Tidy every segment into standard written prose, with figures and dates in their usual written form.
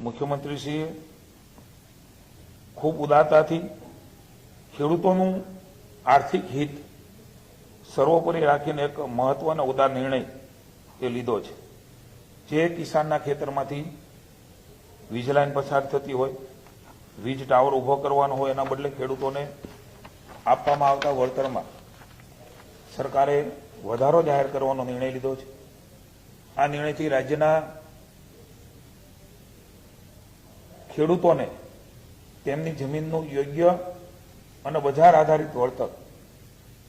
મુખ્યમંત્રીશ્રીએ ખૂબ ઉદારતાથી ખેડૂતોનું આર્થિક હિત સર્વોપરી રાખીને એક મહત્વનો ઉદાર નિર્ણય એ લીધો છે. જે કિસાનના ખેતરમાંથી વીજ લાઈન પસાર થતી હોય, વીજ ટાવર ઊભો કરવાનો હોય, એના બદલે ખેડૂતોને આપવામાં આવતા વળતરમાં સરકારે વધારો જાહેર કરવાનો નિર્ણય લીધો છે. આ નિર્ણયથી રાજ્યના ખેડૂતોને તેમની જમીનનું યોગ્ય અને બજાર આધારિત વળતર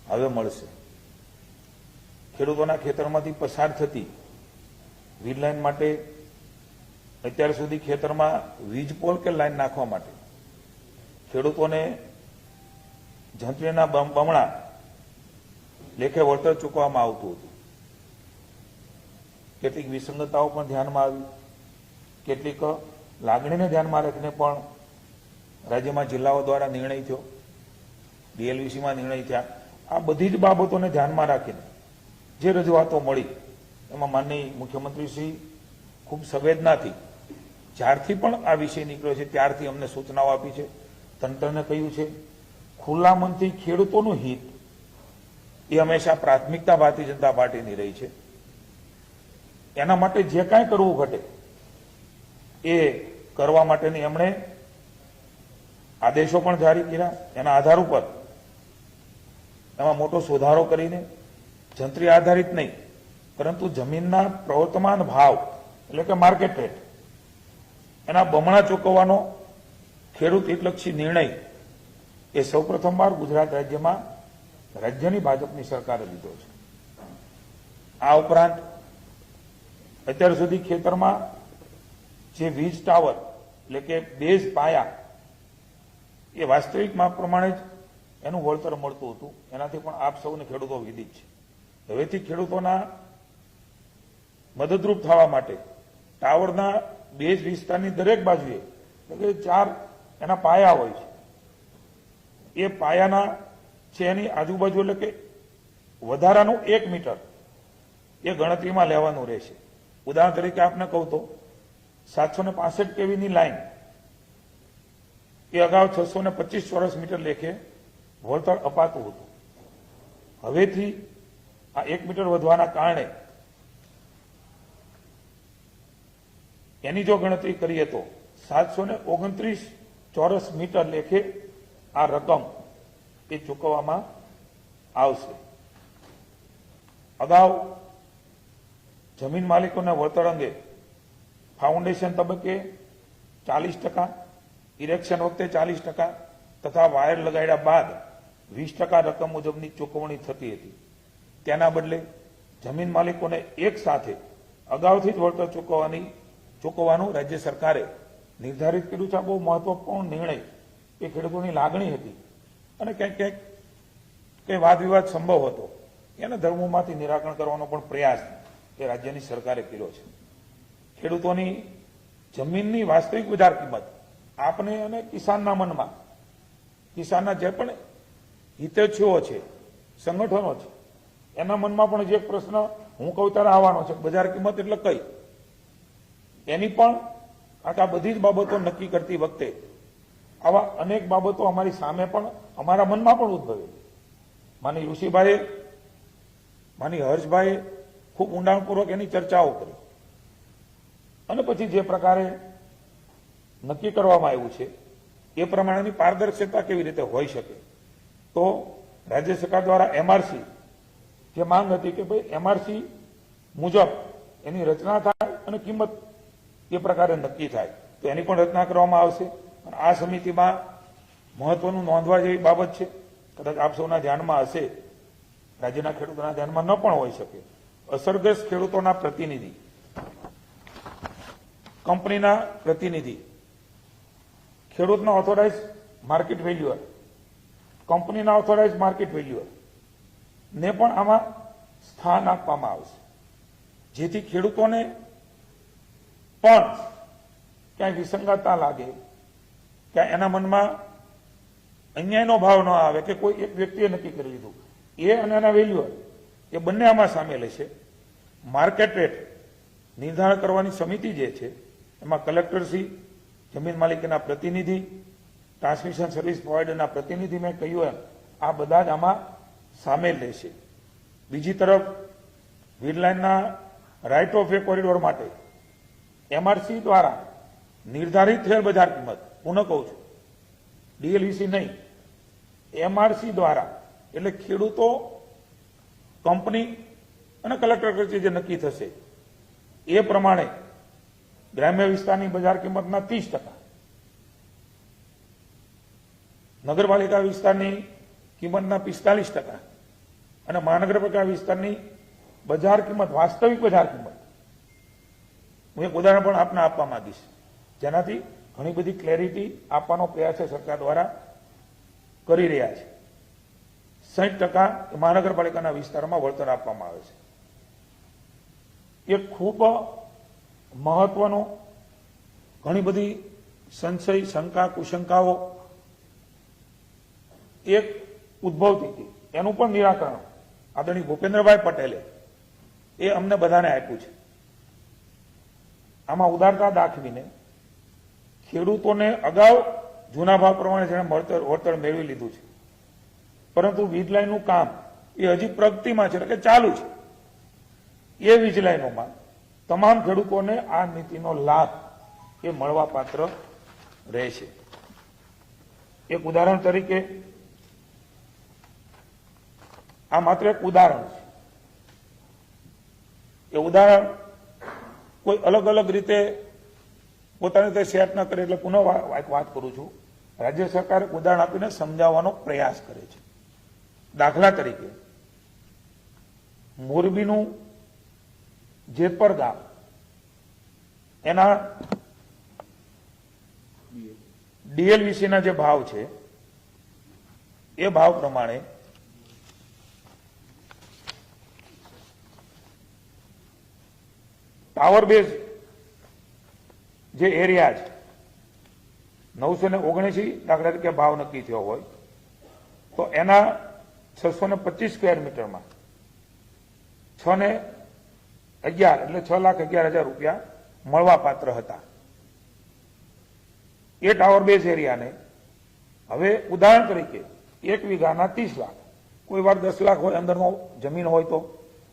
હવે મળશે. ખેડૂતોના ખેતરમાંથી પસાર થતી વીજ લાઈન માટે અત્યાર સુધી ખેતરમાં વીજ પોલ કે લાઈન નાખવા માટે ખેડૂતોને જંત્રીના બમણા લેખે વળતર ચૂકવવામાં આવતું હતું. કેટલીક વિસંગતતાઓ પણ ધ્યાનમાં આવી, કેટલીક લાગણીને ધ્યાનમાં રાખીને પણ રાજ્યમાં જિલ્લાઓ દ્વારા નિર્ણય થયો, ડીએલવીસીમાં નિર્ણય થયા. આ બધી જ બાબતોને ધ્યાનમાં રાખીને જે રજૂઆતો મળી એમાં માનનીય મુખ્યમંત્રીશ્રી ખૂબ સંવેદનાથી જ્યારથી પણ આ વિષય નીકળ્યો છે ત્યારથી અમને સૂચનાઓ આપી છે. તંત્રને કહ્યું છે ખુલ્લા મનથી ખેડૂતોનું હિત એ હંમેશા પ્રાથમિકતા ભારતીય જનતા પાર્ટીની રહી છે. એના માટે જે કાંઈ કરવું ઘટે એ કરવા માટેની એમણે આદેશો પણ જારી કર્યા. એના આધાર ઉપર એમાં મોટો સુધારો કરીને જંત્રી આધારિત નહીં પરંતુ જમીનના પ્રવર્તમાન ભાવ એટલે કે માર્કેટ રેટ એના બમણા ચૂકવવાનો ખેડૂત હિતલક્ષી નિર્ણય એ સૌપ્રથમવાર ગુજરાત રાજ્યમાં રાજ્યની ભાજપની સરકારે લીધો છે. આ ઉપરાંત અત્યાર સુધી ખેતરમાં જે વીજ ટાવર એટલે કે બેઝ પાયા એ વાસ્તવિક માપ પ્રમાણે જ એનું વળતર મળતું હતું. એનાથી પણ આપ સૌને ખેડૂતો વિદિત છે. હવેથી ખેડૂતોના મદદરૂપ થવા માટે ટાવરના બેઝ વિસ્તારની દરેક બાજુએ એટલે કે 4 એના પાયા હોય છે. એ પાયાના છે એની આજુબાજુ એટલે કે વધારાનું 1 મીટર એ ગણતરીમાં લેવાનું રહેશે. ઉદાહરણ તરીકે આપને કહું તો 765 કેવીની લાઈન એ અગાઉ 625 ચોરસ મીટર લેખે વળતર અપાતું હતું. હવેથી આ 1 મીટર વધવાના કારણે એની જો ગણતરી કરીએ તો 729 ચોરસ મીટર લેખે આ રકમ એ ચૂકવવામાં આવશે. અગાઉ જમીન માલિકોના વળતર અંગે ફાઉન્ડેશન તબક્કે 40%, ઇરેક્શન વખતે 40% તથા વાયર લગાડ્યા બાદ 20% રકમ મુજબની ચૂકવણી થતી હતી. તેના બદલે જમીન માલિકોને એક સાથે અગાઉથી જ વળતર ચૂકવવાનું રાજ્ય સરકારે નિર્ધારિત કર્યું છે. આ બહુ મહત્વપૂર્ણ નિર્ણય એ ખેડૂતોની લાગણી હતી અને ક્યાંક ક્યાંક કંઈ વાદ વિવાદ સંભવ હતો એને ધર્મોમાંથી નિરાકરણ કરવાનો પણ પ્રયાસ એ રાજ્યની સરકારે કર્યો છે. ખેડૂતોની જમીનની વાસ્તવિક બજાર કિંમત આપને અને કિસાનના મનમાં, કિસાનના જે પણ હિતેચ્છુઓ છે, સંગઠનો છે, એના મનમાં પણ જે પ્રશ્ન હું કહું ત્યારે આવવાનો છે બજાર કિંમત એટલે કઈ, એની પણ આ બધી જ બાબતો નક્કી કરતી વખતે આવા અનેક બાબતો અમારી સામે પણ અમારા મનમાં પણ ઉદ્ભવે. માની ઋષિભાઈએ, માની હર્ષભાઈએ ખૂબ ઊંડાણપૂર્વક એની ચર્ચાઓ કરી અને પછી જે પ્રકારે નક્કી કરવામાં આવ્યું છે એ પ્રમાણેની પારદર્શકતા કેવી રીતે હોઈ શકે. તો રાજ્ય સરકાર દ્વારા એમઆરસી જે માંગ હતી કે ભાઈ એમઆરસી મુજબ એની રચના થાય અને કિંમત એ પ્રકારે નક્કી થાય તો એની પણ રચના કરવામાં આવશે. અને આ સમિતિમાં મહત્વનું નોંધવા જેવી બાબત છે, કદાચ આપ સૌના ધ્યાનમાં હશે, રાજ્યના ખેડૂતોના ધ્યાનમાં ન પણ હોઈ શકે. અસરગ્રસ્ત ખેડૂતોના પ્રતિનિધિ, કંપનીના પ્રતિનિધિ, ખેડૂતના ઓથોરાઇઝ માર્કેટ વેલ્યુઅર, કંપનીના ઓથોરાઇઝ માર્કેટ વેલ્યુઅર ને પણ આમાં સ્થાન આપવામાં આવશે, જેથી ખેડૂતોને પણ ક્યાંય વિસંગતતા લાગે, ક્યાંય એના મનમાં અન્યાયનો ભાવ ન આવે કે કોઈ એક વ્યક્તિએ નક્કી કરી લીધું. એ અને એના વેલ્યુઅર એ બંને આમાં સામેલ હશે. માર્કેટ રેટ નિર્ધારણ કરવાની સમિતિ જે છે એમાં કલેક્ટરશ્રી, જમીન માલિકીના પ્રતિનિધિ, ટ્રાન્સમિશન સર્વિસ પ્રોવાઇડરના પ્રતિનિધિ, મેં કહ્યું એમ આ બધા જ આમાં સામેલ રહેશે. બીજી તરફ વીજ લાઇનના રાઇટ ઓફ વે કોરિડોર માટે એમઆરસી દ્વારા નિર્ધારિત થયેલ બજાર કિંમત, પુનઃ કહું છું, ડીએલવીસી નહીં, એમઆરસી દ્વારા, એટલે ખેડૂતો, કંપની અને કલેક્ટર વચ્ચે જે નક્કી થશે એ પ્રમાણે ગ્રામ્ય વિસ્તારની બજાર કિંમતના 30%, નગરપાલિકા વિસ્તારની કિંમતના 45% અને મહાનગરપાલિકા વિસ્તારની બજાર કિંમત, વાસ્તવિક બજાર કિંમત, હું એક ઉદાહરણ પણ આપને આપવા માંગીશ, જેનાથી ઘણી બધી ક્લેરિટી આપવાનો પ્રયાસ સરકાર દ્વારા કરી રહ્યા છે. 60% મહાનગરપાલિકાના વિસ્તારમાં વળતર આપવામાં આવે છે. એ ખૂબ મહત્વનો, ઘણી બધી સંશય, શંકા, કુશંકાઓ એક ઉદ્ભવતી હતી, એનું પણ નિરાકરણ આદરણીય ભૂપેન્દ્રભાઈ પટેલે એ અમને બધાને આપ્યું છે. આમાં ઉદારતા દાખવીને ખેડૂતોને અગાઉ જૂના ભાવ પ્રમાણે જેણે વળતર મેળવી લીધું છે, પરંતુ વીજ લાઇનનું કામ એ હજી પ્રગતિમાં છે, એટલે કે ચાલુ છે. એ વીજ લાઇનોમાં તમામ ખેડૂતોને આ નીતિનો લાભ એ મળવા પાત્ર રહેશે. એક ઉદાહરણ તરીકે, આ માત્ર એક ઉદાહરણ છે. એ ઉદાહરણ કોઈ અલગ અલગ રીતે પોતાની રીતે સેટ ન કરે, એટલે પુનઃ વાત કરું છું. રાજ્ય સરકાર ઉદાહરણ આપીને સમજાવવાનો પ્રયાસ કરે છે. દાખલા તરીકે મોરબીનું જેતપર ગામ, એના ડીએલવીસીના જે ભાવ છે એ ભાવ પ્રમાણે ટાવર બેઝ જે એરિયા છે 979 દાખલા તરીકે ભાવ નક્કી થયો હોય તો એના 625 સ્ક્વેર મીટરમાં 6 ને 11 એટલે 6,11,000 રૂપિયા મળવા પાત્ર હતા. એ ટાવર બેઝ એરિયાને હવે ઉદાહરણ તરીકે 1 વીઘાના 30 લાખ, કોઈ વાર 10 લાખ હોય, અંદરનો જમીન હોય તો,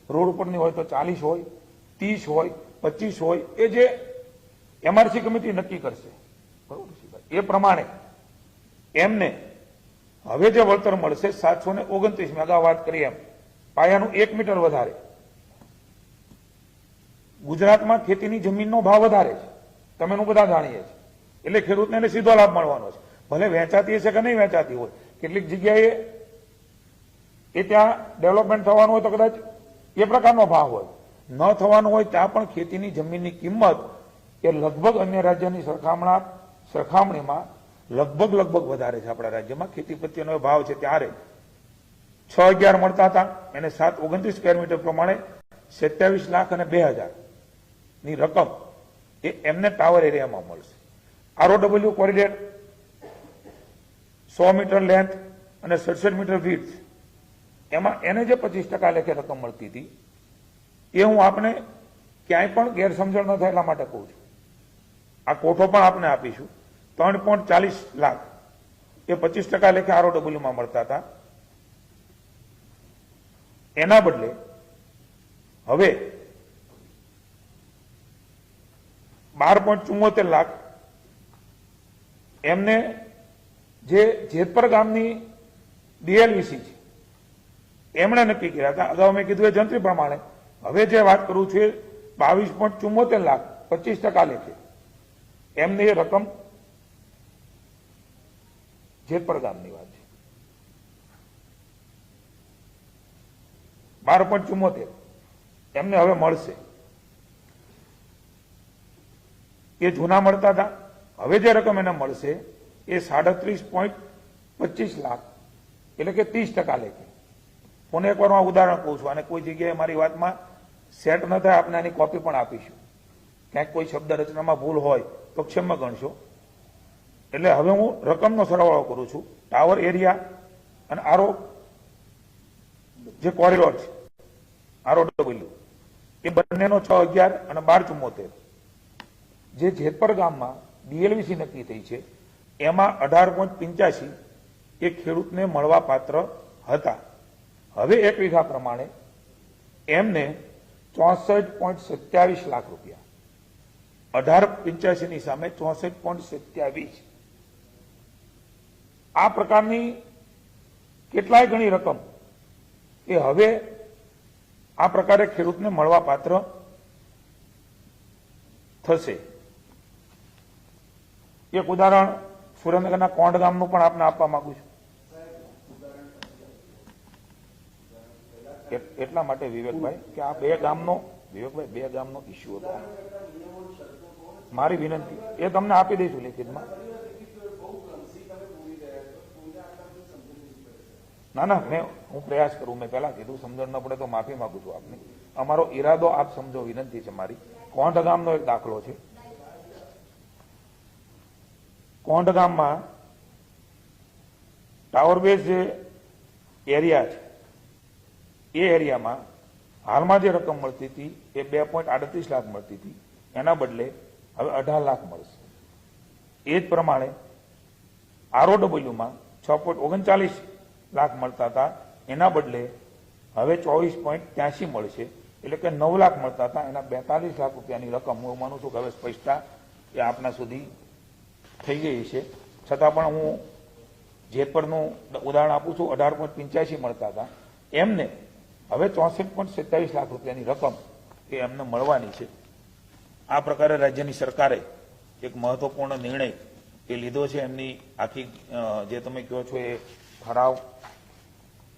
રોડ ઉપરની હોય તો 40 હોય, 30 હોય, 25 હોય, એ જે એમઆરસી કમિટી નક્કી કરશે, બરોબર છે, એ પ્રમાણે એમને હવે જે વળતર મળશે 729, મેં અગાઉ વાત કરી એમ પાયાનું 1 મીટર વધારે. ગુજરાતમાં ખેતીની જમીનનો ભાવ વધારે છે, તમે બધા જાણીએ છીએ, એટલે ખેડૂતને એને સીધો લાભ મળવાનો છે. ભલે વેચાતી હશે કે નહીં વેચાતી હોય, કેટલીક જગ્યાએ એ ત્યાં ડેવલપમેન્ટ થવાનું હોય તો કદાચ એ પ્રકારનો ભાવ હોય, ન થવાનું હોય ત્યાં પણ ખેતીની જમીનની કિંમત એ લગભગ અન્ય રાજ્યની સરખામણીમાં લગભગ વધારે છે. આપણા રાજ્યમાં ખેતી પ્રત્યેનો ભાવ છે ત્યારે 6,11 મળતા હતા, એને 729 સ્ક્વેર મીટર પ્રમાણે 27 લાખ અને 2,000 ની રકમ એ એમને ટાવર એરિયામાં મળશે. આરઓડબલ્યુ કોરિડોર 100 મીટર લેન્થ અને 67 મીટર વિડ્થ, એમાં એને જે 25% લેખે રકમ મળતી હતી એ હું આપને ક્યાંય પણ ગેરસમજણ ન થાય એટલા માટે કહું છું. આ કોઠો પણ આપને આપીશું. 3.40 લાખ એ 25% લેખે આરઓડબલ્યુમાં મળતા હતા. એના બદલે હવે 12.74 લાખ એમને જે જેતપર ગામની ડીએલવીસી છે એમણે નક્કી કર્યા હતા. અગાઉ મેં કીધું એ જંત્રી પ્રમાણે હવે જે વાત કરું છું એ 22.74 લાખ 25% લેખે એમને એ રકમ જેતપર ગામની વાત છે. 12.74 એમને હવે મળશે. એ જૂના મળતા હતા, હવે જે રકમ એને મળશે એ 37.25 લાખ એટલે કે 30% લેખે. કોને એકવાર હું ઉદાહરણ કહું છું, અને કોઈ જગ્યાએ મારી વાતમાં સેટ ન થાય આપણે આની કોપી પણ આપીશું. ક્યાંક કોઈ શબ્દ રચનામાં ભૂલ હોય તો ક્ષમા ગણશો. એટલે હવે હું રકમનો સરવાળો કરું છું. ટાવર એરિયા અને આરો જે કોરિડોર છે આરઓડબલ્યુ એ બંનેનો 6,11 અને 12.74 જે જેતપર ગામમાં ડીએલવીસી નક્કી થઈ છે એમાં 18.85 એ ખેડૂતને મળવા પાત્ર હતા. હવે 1 વીઘા પ્રમાણે એમને 64.27 લાખ રૂપિયા, 18.85 ની સામે 64.27. આ પ્રકારની કેટલાય ગણી રકમ એ હવે આ પ્રકારે ખેડૂતને મળવા પાત્ર થશે. એક ઉદાહરણ સુરેન્દ્રનગરના કોંઢ ગામનું પણ આપને આપવા માંગુ છું. એટલા માટે વિવેકભાઈ કે આ બે ગામનો ઇસ્યુ હતો. મારી વિનંતી એ તમને આપી દઈશું લેખિતમાં. ના હું પ્રયાસ કરું. મેં પહેલા કીધું, સમજણ ન પડે તો માફી માંગુ છું આપને. અમારો ઈરાદો આપ સમજો, વિનંતી છે મારી. કોંઢ ગામનો એક દાખલો છે. કોંઢ ગામમાં ટાવર બેઝ જે એરિયા છે એ એરિયામાં હાલમાં જે રકમ મળતી હતી એ 2.38 લાખ મળતી હતી, એના બદલે હવે 18 લાખ મળશે. એ જ પ્રમાણે ROWમાં 6.39 લાખ મળતા હતા, એના બદલે હવે 24.83 મળશે. એટલે કે 9 લાખ મળતા હતા, એના 42 લાખ રૂપિયાની રકમ હું માનું છું કે હવે સ્પષ્ટતા એ આપના સુધી થઈ ગઈ છે. છતાં પણ હું જેતપરનું ઉદાહરણ આપું છું. 18.85 મળતા હતા, એમને હવે 64.27 લાખ રૂપિયાની રકમ એ એમને મળવાની છે. આ પ્રકારે રાજ્યની સરકારે એક મહત્વપૂર્ણ નિર્ણય એ લીધો છે. એમની આખી જે તમે કહો છો એ ઠરાવ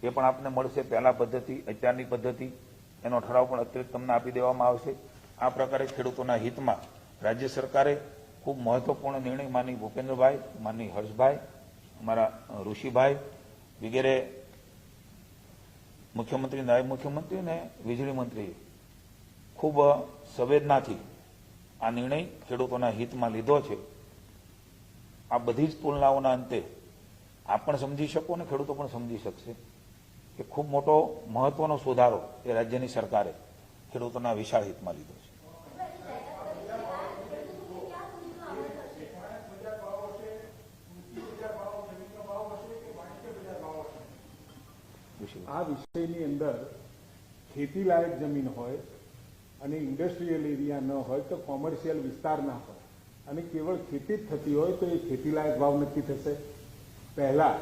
એ પણ આપને મળશે. પહેલા પદ્ધતિ, અત્યારની પદ્ધતિ, એનો ઠરાવ પણ અત્યારે તમને આપી દેવામાં આવશે. આ પ્રકારે ખેડૂતોના હિતમાં રાજ્ય સરકારે ખૂબ મહત્વપૂર્ણ નિર્ણય માની ભૂપેન્દ્રભાઈ, માની હર્ષભાઈ, અમારા ઋષિભાઈ વગેરે મુખ્યમંત્રી, નાયબ મુખ્યમંત્રી અને વીજળી મંત્રીએ ખૂબ સંવેદનાથી આ નિર્ણય ખેડૂતોના હિતમાં લીધો છે. આ બધી જ તુલનાઓના અંતે આપ પણ સમજી શકો અને ખેડૂતો પણ સમજી શકશે કે ખૂબ મોટો મહત્વનો સુધારો એ રાજ્યની સરકારે ખેડૂતોના વિશાળ હિતમાં લીધો છે. આ વિષયની અંદર ખેતી લાયક જમીન હોય અને ઇન્ડસ્ટ્રીયલ એરિયા ન હોય તો કોમર્શિયલ વિસ્તાર ના હોય અને કેવળ ખેતી જ થતી હોય તો એ ખેતી લાયક ભાવ નક્કી થશે. પહેલા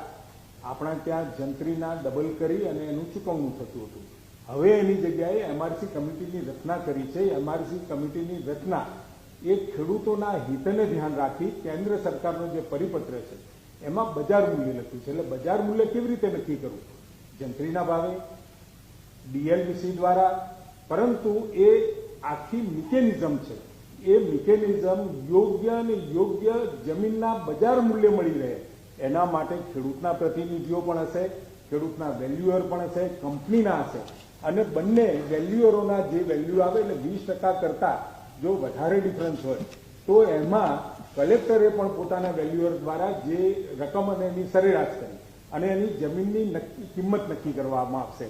આપણા ત્યાં જંત્રીના ડબલ કરી અને એનું ચૂકવણું થતું હતું. હવે એની જગ્યાએ MRC કમિટીની રચના કરી છે. MRC કમિટીની રચના એ ખેડૂતોના હિતને ધ્યાન રાખી કેન્દ્ર સરકારનો જે પરિપત્ર છે એમાં બજાર મૂલ્ય લખ્યું છે. એટલે બજાર મૂલ્ય કેવી રીતે નક્કી કરવું? જંત્રીના ભાવે, DLVC દ્વારા, પરંતુ એ આખી મિકેનિઝમ છે. એ મિકેનિઝમ યોગ્ય અને યોગ્ય જમીનના બજાર મૂલ્ય મળી રહે એના માટે ખેડૂતના પ્રતિનિધિઓ પણ હશે, ખેડૂતના વેલ્યુઅર પણ હશે, કંપનીના હશે અને બંને વેલ્યુઅરોના જે વેલ્યુ આવે એટલે 20% કરતા જો વધારે ડિફરન્સ હોય તો એમાં કલેક્ટરે પણ પોતાના વેલ્યુઅર દ્વારા જે રકમ અને એની સરેરાશ કરી અને એની જમીનની કિંમત નક્કી કરવામાં આવશે.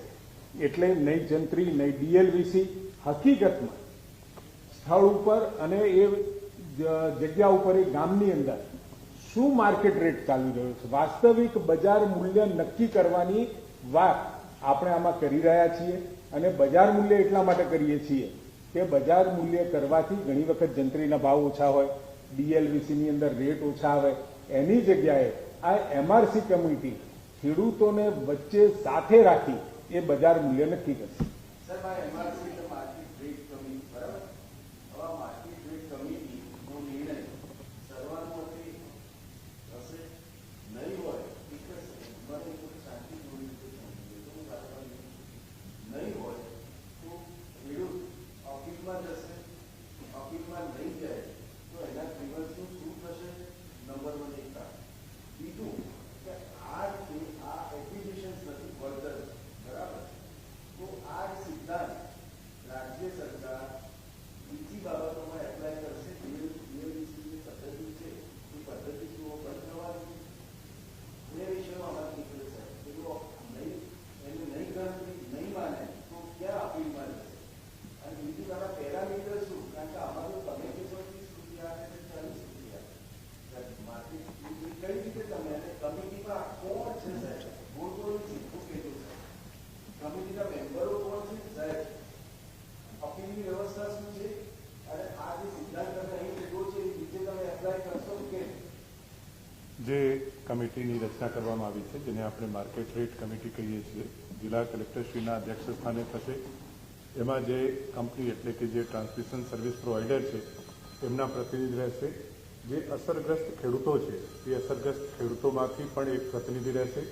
એટલે નહીં જંત્રી નહીં DLVC, હકીકતમાં સ્થળ ઉપર અને એ જગ્યા ઉપર એ ગામની અંદર શું માર્કેટ રેટ ચાલી રહ્યો છે, વાસ્તવિક બજાર મૂલ્ય નક્કી કરવાની વાત આપણે આમાં કરી રહ્યા છીએ. અને બજાર મૂલ્ય એટલા માટે કરીએ છીએ કે બજાર મૂલ્ય કરવાથી ઘણી વખત જંત્રીના ભાવ ઓછા હોય, DLVCની અંદર રેટ ઓછા આવે, એની જગ્યાએ આ MRC કમિટી ખેડૂતોને વચ્ચે સાથે રાખી એ બજાર મૂલ્ય નક્કી કરશે. કઈ રીતે તમે અને કમિટીમાં કોણ છે સાહેબ? હું તો સીધું કીધું છે, કમિટીના મેમ્બરો કોણ છે સાહેબ? અપીલની વ્યવસ્થા શું છે? અને આ જે સિદ્ધાંત તમે અહીં લીધો છે એ રીતે તમે એપ્લાય કરશો કે? જે કમિટીની રચના કરવામાં આવી છે, જેને આપણે માર્કેટ રેટ કમિટી કહીએ છીએ, જિલ્લા કલેક્ટરશ્રીના અધ્યક્ષ સ્થાને થશે. એમાં જે કંપની એટલે કે જે ટ્રાન્સમિશન સર્વિસ પ્રોવાઈડર છે એમના પ્રતિનિધિ રહેશે. જે અસરગ્રસ્ત ખેડૂતો છે એ અસરગ્રસ્ત ખેડૂતોમાંથી પણ એક પ્રતિનિધિ રહેશે.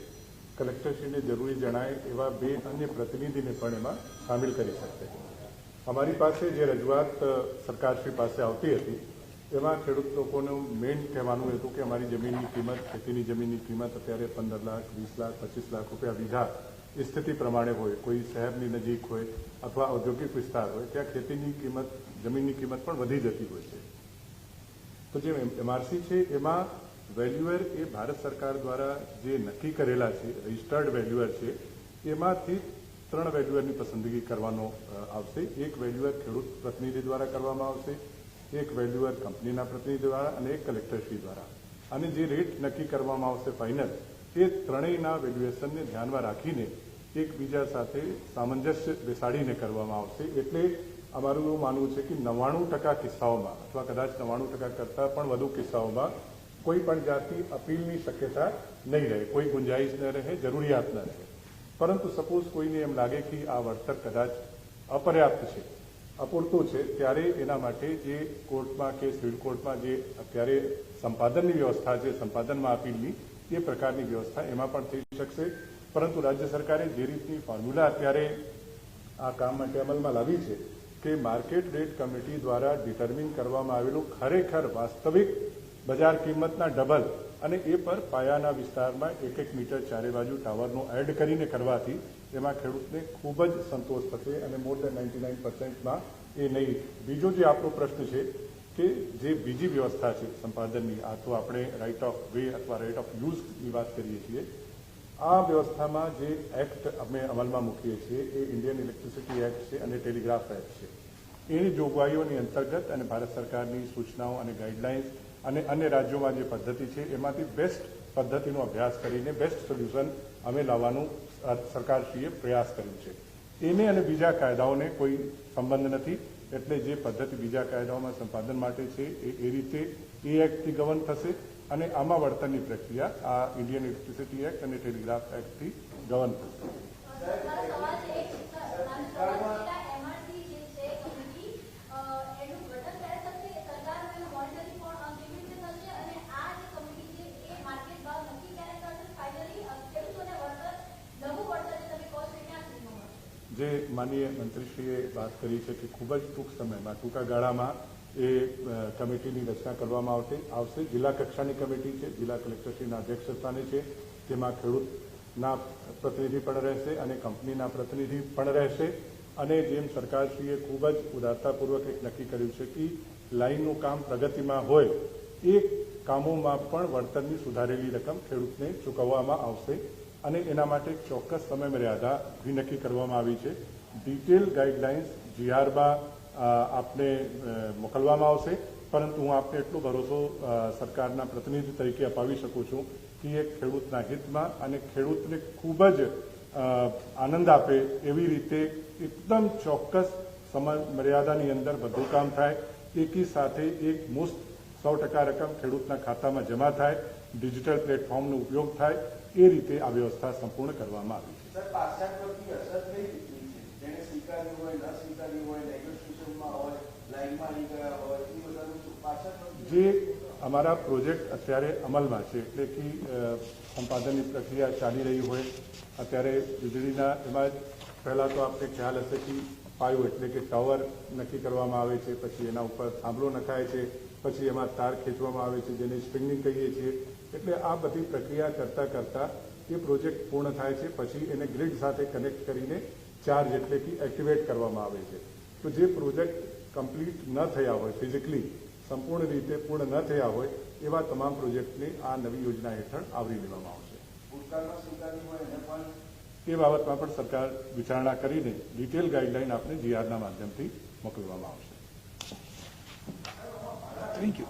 કલેક્ટરશ્રીને જરૂરી જણાય એવા 2 અન્ય પ્રતિનિધિને પણ એમાં સામેલ કરી શકશે. અમારી પાસે જે રજૂઆત સરકારશ્રી પાસે આવતી હતી એમાં ખેડૂત લોકોનું મેઇન કહેવાનું હતું કે અમારી જમીનની કિંમત, ખેતીની જમીનની કિંમત અત્યારે 15 લાખ, 20 લાખ, 25 લાખ રૂપિયા વીઘા સ્થિતિ પ્રમાણે હોય. કોઈ શહેરની નજીક હોય અથવા ઔદ્યોગિક વિસ્તાર હોય ત્યાં ખેતીની કિંમત, જમીનની કિંમત પણ વધી જતી હોય છે. તો જે એમઆરસી છે એમાં વેલ્યુઅર એ ભારત સરકાર દ્વારા જે નક્કી કરેલા છે, રજિસ્ટર્ડ વેલ્યુઅર છે, એમાંથી 3 વેલ્યુઅરની પસંદગી કરવાનો આવશે. એક વેલ્યુઅર ખેડૂત પ્રતિનિધિ દ્વારા કરવામાં આવશે, એક વેલ્યુઅર કંપનીના પ્રતિનિધિ દ્વારા અને એક કલેક્ટરશ્રી દ્વારા. અને જે રેટ નક્કી કરવામાં આવશે ફાઇનલ, એ ત્રણેયના વેલ્યુએશનને ધ્યાનમાં રાખીને એકબીજા સાથે સામંજસ્ય બેસાડીને કરવામાં આવશે. એટલે અમારું એવું માનવું છે કે 99% કિસ્સાઓમાં અથવા કદાચ 99% કરતાં પણ વધુ કિસ્સાઓમાં કોઈ પણ જાતની અપીલની શક્યતા નહીં રહે, કોઈ ગુંજાઈશ ન રહે, જરૂરિયાત ન રહે. પરંતુ સપોઝ કોઈને એમ લાગે કે આ વળતર કદાચ અપર્યાપ્ત છે, અપૂરતું છે, ત્યારે એના માટે જે કોર્ટમાં કે સિવિલ કોર્ટમાં જે અત્યારે સંપાદનની વ્યવસ્થા છે, સંપાદનમાં અપીલની, એ પ્રકારની વ્યવસ્થા એમાં પણ થઈ શકશે. પરંતુ રાજ્ય સરકારે જે રીતની ફોર્મ્યુલા અત્યારે આ કામ માટે અમલમાં લાવી છે કે માર્કેટ રેટ કમિટી દ્વારા ડિટર્મિન કરવામાં આવેલું ખરેખર વાસ્તવિક બજાર કિંમતના ડબલ અને એ પર પાયાના વિસ્તારમાં 1-1 મીટર ચારે બાજુ ટાવરનો એડ કરીને કરવાથી એમાં ખેડૂતને ખૂબ જ સંતોષ થશે અને મોર દેન 99%માં એ નહીં. બીજો જે આપણો પ્રશ્ન છે કે જે બીજી વ્યવસ્થા છે સંપાદનની, આ તો આપણે રાઇટ ઓફ વે અથવા રાઇટ ઓફ યુઝની વાત કરીએ છીએ. આ વ્યવસ્થામાં જે એક્ટ અમે અમલમાં મૂકીએ છીએ એ ઇન્ડિયન ઇલેક્ટ્રિસિટી એક્ટ છે અને ટેલિગ્રાફ એક્ટ છે. એની જોગવાઈઓની અંતર્ગત અને ભારત સરકારની સૂચનાઓ અને ગાઈડલાઇન્સ અને અન્ય રાજ્યોમાં જે પદ્ધતિ છે એમાંથી બેસ્ટ પદ્ધતિનો અભ્યાસ કરીને બેસ્ટ સોલ્યુશન અમે લાવવાનું સરકારશ્રીએ પ્રયાસ કર્યો છે. એને અને બીજા કાયદાઓને કોઈ સંબંધ નથી. એટલે જે પદ્ધતિ બીજા કાયદાઓમાં સંપાદન માટે છે એ રીતે એ એક્ટથી ગવર્ન થશે અને આમાં વળતરની પ્રક્રિયા આ ઇન્ડિયન ઇલેક્ટ્રિસિટી એક્ટ અને ટેલિગ્રાફ એક્ટથી ગવર્ન થશે. જે માનનીય મંત્રીશ્રીએ વાત કરી છે કે ખૂબ જ ટૂંક સમયમાં, ટૂંકા ગાળામાં એ કમિટીની રચના કરવામાં આવશે. જિલ્લા કક્ષાની કમિટી છે, જિલ્લા કલેક્ટરશ્રીના અધ્યક્ષ સ્થાને છે. તેમાં ખેડૂતના પ્રતિનિધિ પણ રહેશે અને કંપનીના પ્રતિનિધિ પણ રહેશે. અને જેમ સરકારશ્રીએ ખૂબ જ ઉદારતાપૂર્વક એક નક્કી કર્યું છે કે લાઇનનું કામ પ્રગતિમાં હોય એ કામોમાં પણ વળતરની સુધારેલી રકમ ખેડૂતને ચૂકવવામાં આવશે. અને એના માટે ચોક્કસ સમય મર્યાદા નક્કી કરવામાં આવી છે. ડિટેલ ગાઈડલાઇન્સ GRમાં આપને મોકલવામાં આવશે. પરંતુ હું આપને એટલો ભરોસો સરકારના પ્રતિનિધિ તરીકે અપાવી શકું છું કે એ ખેડૂતના હિતમાં અને ખેડૂતને ખૂબ જ આનંદ આપે એવી રીતે એકદમ ચોક્કસ સમય મર્યાદાની અંદર બધું કામ થાય. એકી સાથે એક મુસ્ત 100% રકમ ખેડૂતના ખાતામાં જમા થાય, ડિજિટલ પ્લેટફોર્મનો ઉપયોગ થાય, એ રીતે આ વ્યવસ્થા સંપૂર્ણ કરવામાં આવી છે. જે અમારા પ્રોજેક્ટ અત્યારે અમલમાં છે, એટલે કે સંપાદનની પ્રક્રિયા ચાલી રહી હોય અત્યારે વીજળીના, એમાં પહેલાં તો આપને ખ્યાલ હશે કે પાયો એટલે કે ટાવર નક્કી કરવામાં આવે છે, પછી એના ઉપર થાંભલો નખાય છે, પછી એમાં તાર ખેંચવામાં આવે છે જેને સ્ટ્રિંગિંગ કહીએ છીએ. એટલે આ બધી પ્રક્રિયા કરતાં એ પ્રોજેક્ટ પૂર્ણ થાય છે. પછી એને ગ્રીડ સાથે કનેક્ટ કરીને ચાર્જ એટલે કે એક્ટિવેટ કરવામાં આવે છે. તો જે પ્રોજેક્ટ કમ્પ્લીટ ન થયા હોય, ફિઝિકલી સંપૂર્ણ રીતે પૂર્ણ ન થયા હોય એવા તમામ પ્રોજેક્ટને આ નવી યોજના હેઠળ આવરી લેવામાં આવશે. એ બાબતમાં પણ સરકાર વિચારણા કરીને ડિટેલ ગાઈડલાઈન આપને GRના માધ્યમથી મોકલવામાં આવશે. Thank you.